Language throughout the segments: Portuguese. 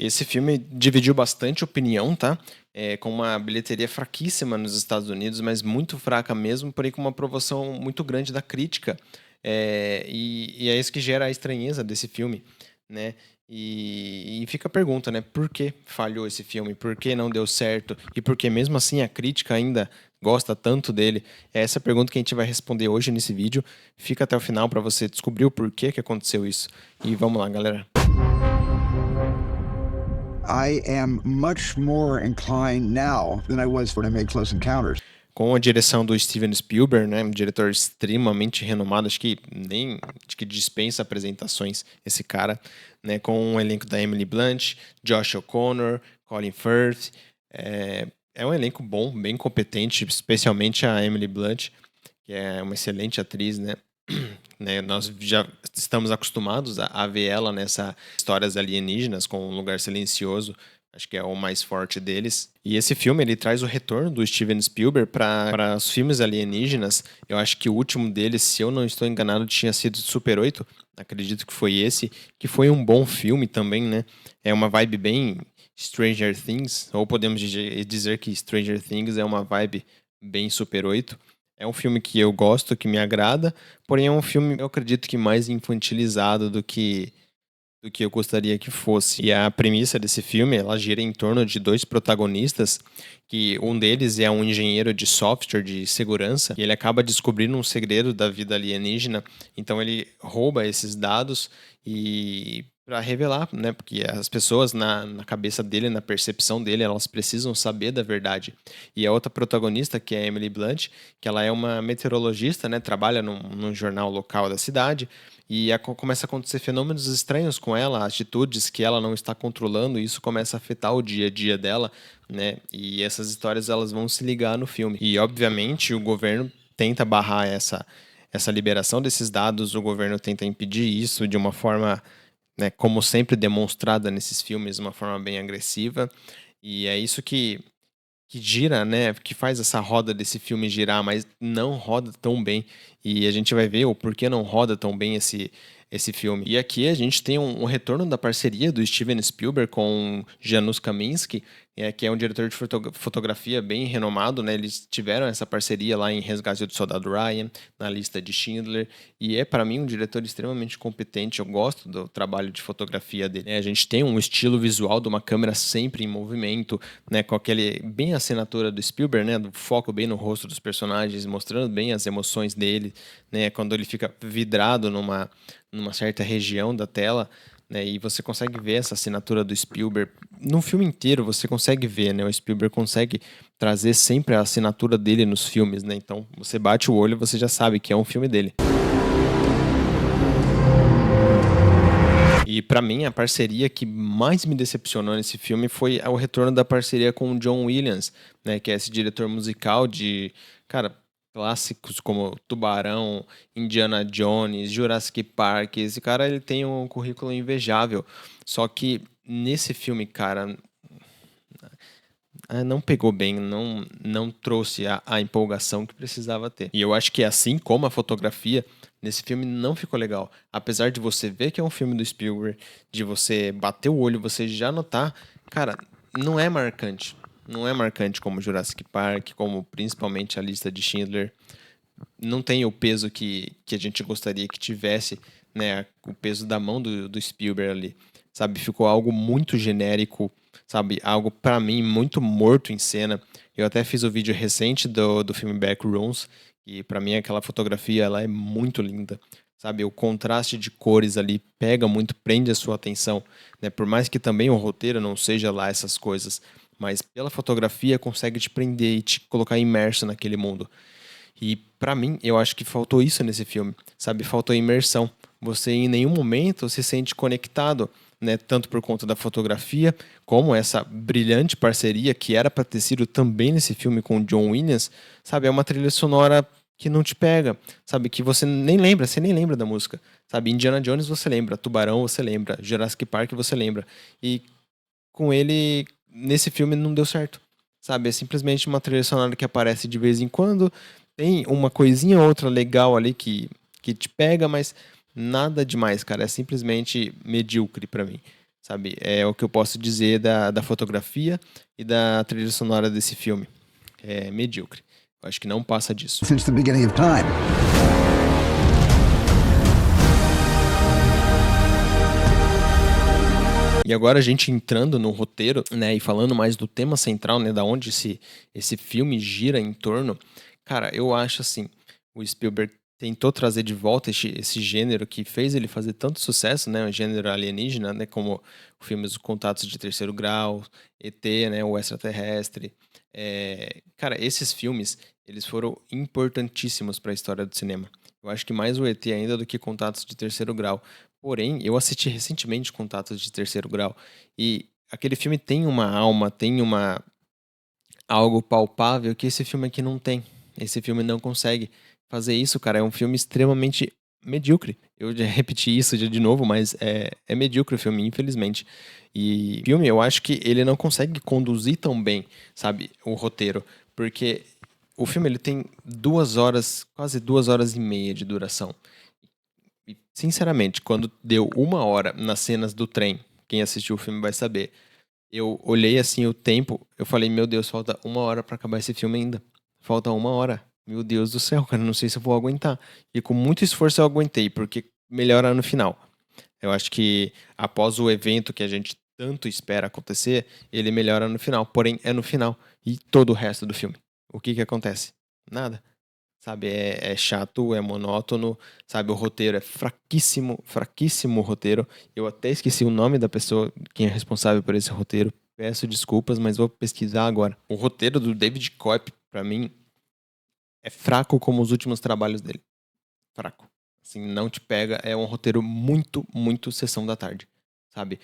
Esse filme dividiu bastante opinião, tá? Com uma bilheteria fraquíssima nos Estados Unidos, mas muito fraca mesmo, porém com uma aprovação muito grande da crítica. E é isso que gera a estranheza desse filme, né? E fica a pergunta, né? Por que falhou esse filme? Por que não deu certo? E por que mesmo assim a crítica ainda gosta tanto dele? É essa pergunta que a gente vai responder hoje nesse vídeo. Fica até o final para você descobrir o porquê que aconteceu isso. E vamos lá, galera. I am much more inclined now than I was when I made Close Encounters. Com a direção do Steven Spielberg, né, um diretor extremamente renomado, acho que dispensa apresentações esse cara, né, com um elenco da Emily Blunt, Josh O'Connor, Colin Firth, é um elenco bom, bem competente, especialmente a Emily Blunt, que é uma excelente atriz, né, nós já estamos acostumados a ver ela nessas histórias alienígenas com Um Lugar Silencioso. Acho que é o mais forte deles. E esse filme, ele traz o retorno do Steven Spielberg para os filmes alienígenas. Eu acho que o último deles, se eu não estou enganado, tinha sido Super 8. Acredito que foi esse. Que foi um bom filme também, né? É uma vibe bem Stranger Things. Ou podemos dizer que Stranger Things é uma vibe bem Super 8. É um filme que eu gosto, que me agrada. Porém, é um filme, eu acredito que mais infantilizado do que eu gostaria que fosse. E a premissa desse filme, ela gira em torno de dois protagonistas, que um deles é um engenheiro de software de segurança, e ele acaba descobrindo um segredo da vida alienígena, então ele rouba esses dados e para revelar, né, porque as pessoas na cabeça dele, na percepção dele, elas precisam saber da verdade. E a outra protagonista, que é a Emily Blunt, que ela é uma meteorologista, né, trabalha num jornal local da cidade, e começa a acontecer fenômenos estranhos com ela, atitudes que ela não está controlando, e isso começa a afetar o dia a dia dela, né? E essas histórias elas vão se ligar no filme. E obviamente o governo tenta barrar essa liberação desses dados, o governo tenta impedir isso de uma forma, né, como sempre demonstrada nesses filmes, uma forma bem agressiva. E é isso que gira, né, que faz essa roda desse filme girar, mas não roda tão bem. E a gente vai ver o porquê não roda tão bem esse filme. E aqui a gente tem um retorno da parceria do Steven Spielberg com Janusz Kaminski, que é um diretor de fotografia bem renomado, né? Eles tiveram essa parceria lá em Resgate do Soldado Ryan, na lista de Schindler, e é para mim um diretor extremamente competente. Eu gosto do trabalho de fotografia dele. A gente tem um estilo visual de uma câmera sempre em movimento, né? Com aquele bem a assinatura do Spielberg, né? Do foco bem no rosto dos personagens, mostrando bem as emoções dele, né? Quando ele fica vidrado numa certa região da tela, né? E você consegue ver essa assinatura do Spielberg no filme inteiro. Você consegue ver, né? O Spielberg consegue trazer sempre a assinatura dele nos filmes, né? Então você bate o olho e você já sabe que é um filme dele. E pra mim a parceria que mais me decepcionou nesse filme foi o retorno da parceria com o John Williams, né? Que é esse diretor musical de, cara, clássicos como Tubarão, Indiana Jones, Jurassic Park. Esse cara, ele tem um currículo invejável. Só que nesse filme, cara, não pegou bem, não trouxe a empolgação que precisava ter. E eu acho que assim como a fotografia, nesse filme não ficou legal. Apesar de você ver que é um filme do Spielberg, de você bater o olho, você já notar, cara, não é marcante. Não é marcante como Jurassic Park, como principalmente a lista de Schindler. Não tem o peso que a gente gostaria que tivesse, né? O peso da mão do Spielberg ali, sabe? Ficou algo muito genérico, sabe? Algo, pra mim, muito morto em cena. Eu até fiz o vídeo recente do filme Backrooms, e pra mim aquela fotografia, ela é muito linda, sabe? O contraste de cores ali pega muito, prende a sua atenção, né? Por mais que também o roteiro não seja lá essas coisas, mas pela fotografia consegue te prender e te colocar imerso naquele mundo. E pra mim, eu acho que faltou isso nesse filme, sabe? Faltou imersão. Você em nenhum momento se sente conectado, né? Tanto por conta da fotografia, como essa brilhante parceria que era para ter sido também nesse filme com o John Williams, sabe? É uma trilha sonora que não te pega, sabe? Que você nem lembra da música, sabe? Indiana Jones você lembra, Tubarão você lembra, Jurassic Park você lembra. E com ele, nesse filme não deu certo, sabe? É simplesmente uma trilha sonora que aparece de vez em quando, tem uma coisinha ou outra legal ali que te pega, mas nada demais, cara. É simplesmente medíocre pra mim. sabe? É o que eu posso dizer da fotografia e da trilha sonora desse filme. É medíocre. Eu acho que não passa disso. Since the beginning of time. E agora a gente entrando no roteiro, né, e falando mais do tema central, né, da onde esse filme gira em torno, cara, eu acho assim, o Spielberg tentou trazer de volta esse gênero que fez ele fazer tanto sucesso, né, o gênero alienígena, né, como os filmes Os Contatos de Terceiro Grau, ET, né, o Extraterrestre. Cara, esses filmes, eles foram importantíssimos para a história do cinema. Eu acho que mais o ET ainda do que Contatos de Terceiro Grau. Porém, eu assisti recentemente Contatos de Terceiro Grau e aquele filme tem uma alma, tem algo palpável que esse filme aqui não tem. Esse filme não consegue fazer isso, cara. É um filme extremamente medíocre. Eu já repeti isso já de novo, mas é medíocre o filme, infelizmente. E o filme, eu acho que ele não consegue conduzir tão bem, sabe, o roteiro, porque o filme ele tem 2 horas, quase 2 horas e meia de duração. E, sinceramente, quando deu 1 hora nas cenas do trem, quem assistiu o filme vai saber. Eu olhei assim o tempo, eu falei, meu Deus, falta 1 hora pra acabar esse filme ainda. Falta 1 hora. Meu Deus do céu, cara, não sei se eu vou aguentar. E com muito esforço eu aguentei, porque melhora no final. Eu acho que após o evento que a gente tanto espera acontecer, ele melhora no final. Porém, é no final. E todo o resto do filme. O que que acontece? Nada. Sabe, é chato, é monótono, sabe, o roteiro é fraquíssimo, fraquíssimo o roteiro. Eu até esqueci o nome da pessoa, quem é responsável por esse roteiro. Peço desculpas, mas vou pesquisar agora. O roteiro do David Koepp, pra mim, é fraco como os últimos trabalhos dele. Fraco. Assim, não te pega, é um roteiro muito, muito sessão da tarde, sabe?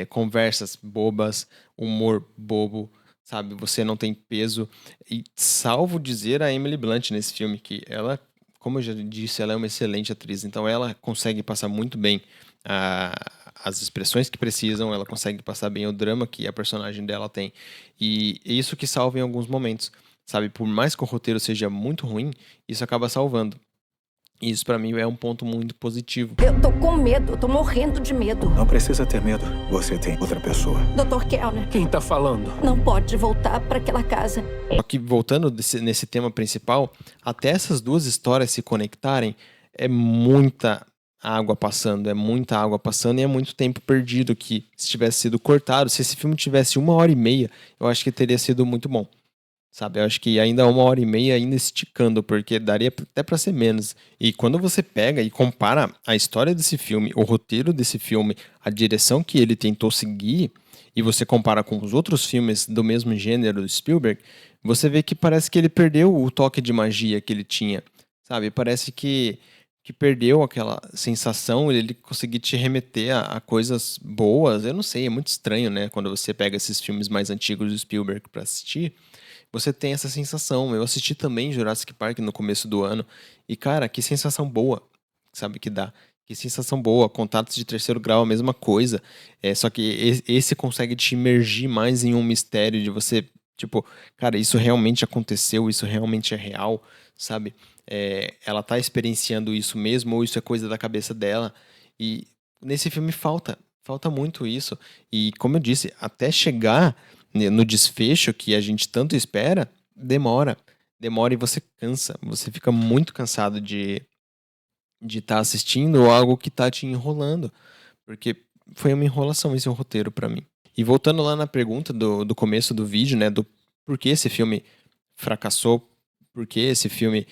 Conversas bobas, humor bobo, sabe? Você não tem peso. E salvo dizer a Emily Blunt nesse filme, que ela, como eu já disse, ela é uma excelente atriz. Então ela consegue passar muito bem as expressões que precisam, ela consegue passar bem o drama que a personagem dela tem. E isso que salva em alguns momentos, sabe? Por mais que o roteiro seja muito ruim, isso acaba salvando. E isso pra mim é um ponto muito positivo. Eu tô com medo, eu tô morrendo de medo. Não precisa ter medo. Você tem outra pessoa. Dr. Kellner, Quem tá falando? não pode voltar pra aquela casa. Só que voltando nesse tema principal, até essas duas histórias se conectarem, é muita água passando, e é muito tempo perdido que se tivesse sido cortado, se esse filme tivesse 1 hora e meia, eu acho que teria sido muito bom. Sabe, eu acho que ainda 1 hora e meia ainda esticando, porque daria até pra ser menos. E quando você pega e compara a história desse filme, o roteiro desse filme, a direção que ele tentou seguir, e você compara com os outros filmes do mesmo gênero do Spielberg, você vê que parece que ele perdeu o toque de magia que ele tinha, sabe? Parece que perdeu aquela sensação, ele conseguir te remeter a coisas boas. Eu não sei, é muito estranho, né? Quando você pega esses filmes mais antigos do Spielberg pra assistir, você tem essa sensação. Eu assisti também Jurassic Park no começo do ano. E, cara, que sensação boa, sabe, que dá. Que sensação boa. Contatos de Terceiro Grau, a mesma coisa. Só que esse consegue te imergir mais em um mistério de você, tipo, cara, isso realmente aconteceu, isso realmente é real, sabe? Ela tá experienciando isso mesmo ou isso é coisa da cabeça dela? E nesse filme falta muito isso. E como eu disse, até chegar no desfecho que a gente tanto espera, demora. Demora e você cansa. Você fica muito cansado de estar assistindo algo que tá te enrolando. Porque foi uma enrolação esse roteiro pra mim. E voltando lá na pergunta do começo do vídeo, né? Do por que esse filme fracassou, por que esse filme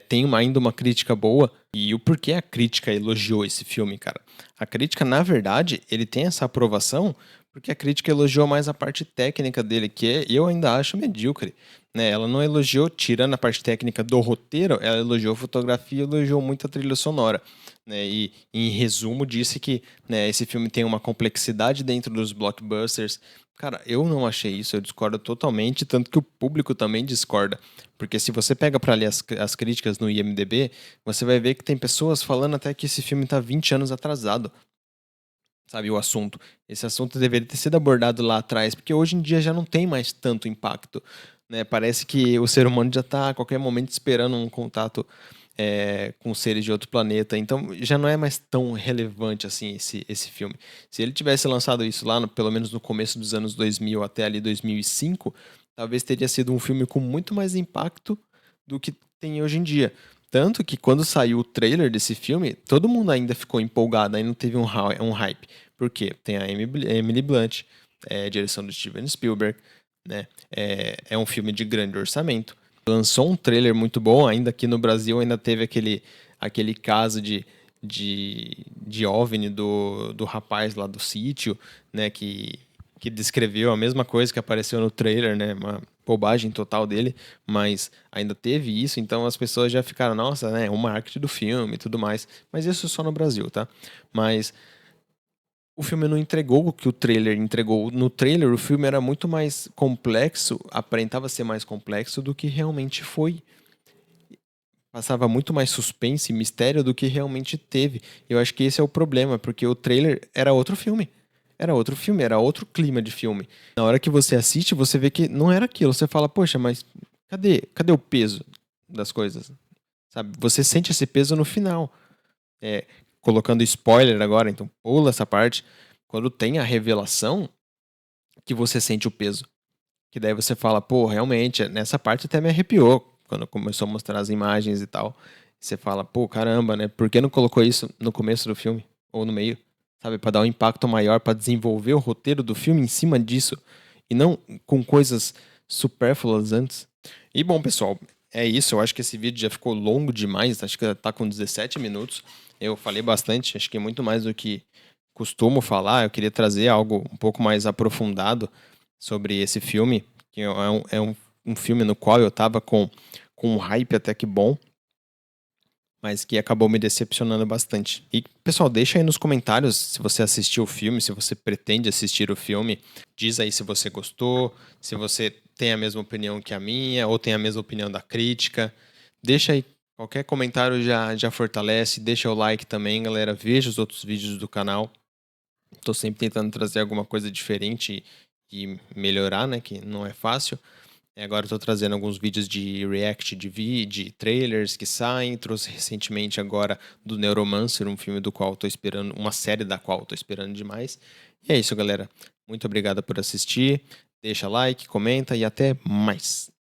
tem ainda uma crítica boa e o porquê a crítica elogiou esse filme, cara. A crítica, na verdade, ele tem essa aprovação porque a crítica elogiou mais a parte técnica dele, que eu ainda acho medíocre, né? Ela não elogiou, tirando a parte técnica do roteiro, ela elogiou a fotografia e elogiou muito a trilha sonora, né? E, em resumo, disse que, né, esse filme tem uma complexidade dentro dos blockbusters. Cara, eu não achei isso, eu discordo totalmente, tanto que o público também discorda. Porque se você pega pra ler as críticas no IMDb, você vai ver que tem pessoas falando até que esse filme tá 20 anos atrasado. Sabe, o assunto. Esse assunto deveria ter sido abordado lá atrás, porque hoje em dia já não tem mais tanto impacto, né? Parece que o ser humano já tá a qualquer momento esperando um contato com seres de outro planeta. Então já não é mais tão relevante assim esse filme. Se ele tivesse lançado isso lá, pelo menos no começo dos anos 2000 até ali 2005, talvez teria sido um filme com muito mais impacto do que tem hoje em dia. Tanto que quando saiu o trailer desse filme, todo mundo ainda ficou empolgado, ainda não teve um hype. Por quê? Tem a Emily Blunt, direção do Steven Spielberg, né? É um filme de grande orçamento. Lançou um trailer muito bom, ainda aqui no Brasil ainda teve aquele caso de OVNI do rapaz lá do sítio, né? Que descreveu a mesma coisa que apareceu no trailer, né? Uma bobagem total dele, mas ainda teve isso, então as pessoas já ficaram, nossa, né? O marketing do filme e tudo mais. Mas isso só no Brasil, tá? Mas o filme não entregou o que o trailer entregou. No trailer, o filme era muito mais complexo, aparentava ser mais complexo do que realmente foi. Passava muito mais suspense e mistério do que realmente teve. Eu acho que esse é o problema, porque o trailer era outro filme. Era outro filme, era outro clima de filme. Na hora que você assiste, você vê que não era aquilo. Você fala, poxa, mas cadê o peso das coisas? Sabe? Você sente esse peso no final. Colocando spoiler agora, então pula essa parte. Quando tem a revelação, que você sente o peso. Que daí você fala, pô, realmente, nessa parte até me arrepiou. Quando começou a mostrar as imagens e tal. Você fala, pô, caramba, né? Por que não colocou isso no começo do filme? Ou no meio? Sabe? Pra dar um impacto maior, pra desenvolver o roteiro do filme em cima disso. E não com coisas supérfluas antes. E bom, pessoal, é isso. Eu acho que esse vídeo já ficou longo demais. Acho que tá com 17 minutos. Eu falei bastante, acho que muito mais do que costumo falar. Eu queria trazer algo um pouco mais aprofundado sobre esse filme, que é um filme no qual eu tava com um hype até que bom, mas que acabou me decepcionando bastante. E, pessoal, deixa aí nos comentários se você assistiu o filme, se você pretende assistir o filme. Diz aí se você gostou, se você tem a mesma opinião que a minha, ou tem a mesma opinião da crítica. Deixa aí. Qualquer comentário já fortalece. Deixa o like também, galera. Veja os outros vídeos do canal. Tô sempre tentando trazer alguma coisa diferente e melhorar, né? Que não é fácil. Agora eu tô trazendo alguns vídeos de react de trailers que saem. Trouxe recentemente agora do Neuromancer, um filme do qual tô esperando, uma série da qual tô esperando demais. E é isso, galera. Muito obrigado por assistir. Deixa like, comenta e até mais.